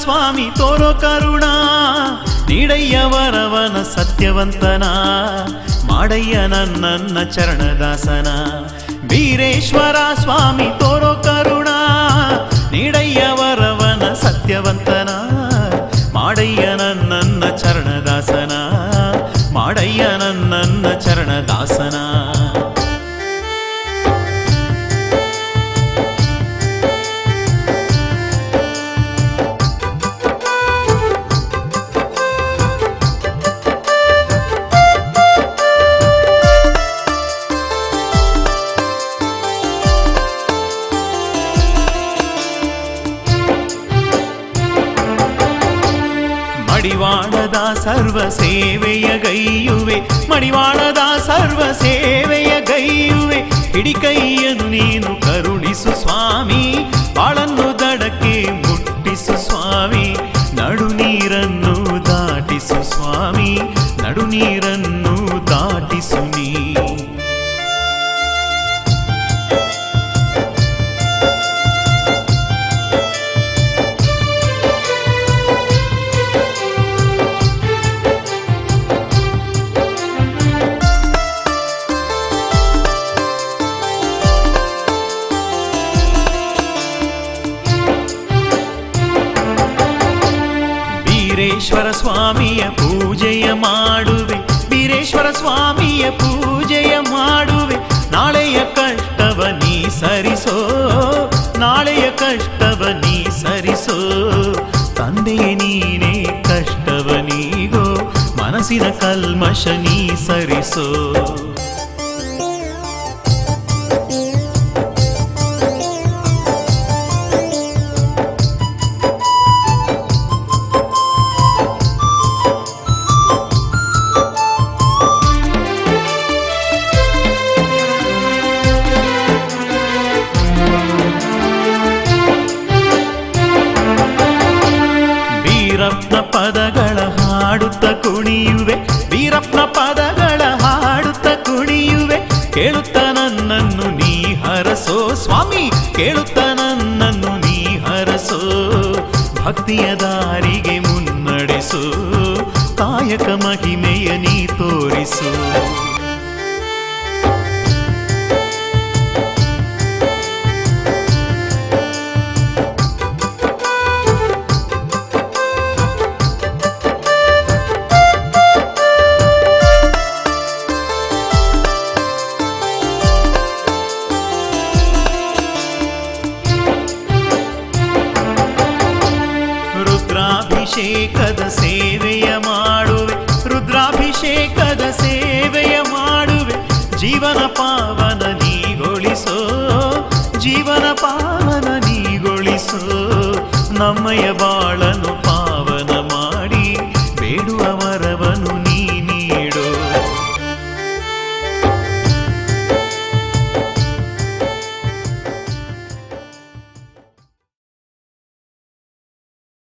ಸ್ವಾಮಿ ತೋರೋ ಕರುಣ, ನೀಡಯ್ಯ ವರವನ ಸತ್ಯವಂತನ, ಮಾಡಯ್ಯ ನನ್ನ ಚರಣದಾಸನ. ವೀರೇಶ್ವರ ಸ್ವಾಮಿ ತೋರೋ ಕರುಣ, ನೀಡಯ್ಯ ವರವನ ಸತ್ಯವಂತನ, ಮಾಡಯ್ಯ ನನ್ನ ಚರಣದಾಸನ, ಮಾಡಯ್ಯ ನನ್ನ ಚರಣದಾಸನ. ಮಡಿವಾಳದ ಸರ್ವ ಸೇವೆಯ ಗೈಯುವೆ, ಮಡಿವಾಳದ ಸರ್ವ ಸೇವೆಯ ಗೈಯುವೆ, ಹಿಡಿಕೈಯನ್ನು ನೀನು ಕರುಣಿಸು ಸ್ವಾಮಿ, ಬಾಳನ್ನು ದಡಕ್ಕೆ ಮುಟ್ಟಿಸು ಸ್ವಾಮಿ, ನಡು ನೀರನ್ನು ದಾಟಿಸು ಸ್ವಾಮಿ, ನಡು ನೀರನ್ನು ದಾಟಿಸು ನೀ. ಬೀರೇಶ್ವರ ಸ್ವಾಮಿಯ ಪೂಜೆಯ ಮಾಡುವೆ, ಬೀರೇಶ್ವರ ಸ್ವಾಮಿಯ ಪೂಜೆಯ ಮಾಡುವೆ, ನಾಳೆಯ ಕಷ್ಟವ ನೀ ಸರಿಸೋ, ನಾಳೆಯ ಕಷ್ಟವ ನೀ ಸರಿಸೋ, ತಂದೆಯೇ ನೀನೇ ಕಷ್ಟವ ನೀಗೋ, ಮನಸ್ಸಿನ ಕಲ್ಮಶ ನೀ ಸರಿಸೋ. ವೀರಪ್ಪನ ಪದಗಳ ಹಾಡುತ್ತ ಕುಣಿಯುವೆ, ವೀರಪ್ಪನ ಪದಗಳ ಹಾಡುತ್ತ ಕುಣಿಯುವೆ, ಕೇಳುತ್ತ ನನ್ನನ್ನು ನೀ ಹರಸೋ ಸ್ವಾಮಿ, ಕೇಳುತ್ತ ನನ್ನನ್ನು ನೀ ಹರಸೋ, ಭಕ್ತಿಯ ದಾರಿಗೆ ಮುನ್ನಡೆಸೋ, ಕಾಯಕ ಮಹಿಮೆಯ ನೀ ತೋರಿಸೋ. ರುದ್ರಾಭಿಷೇಕದ ಸೇವೆಯ ಮಾಡುವೆ, ರುದ್ರಾಭಿಷೇಕದ ಸೇವೆಯ ಮಾಡುವೆ, ಜೀವನ ಪಾವನ ನೀಗೊಳಿಸೋ, ಜೀವನ ಪಾವನ ನೀಗೊಳಿಸೋ, ನಮ್ಮಯ ಬಾಳನು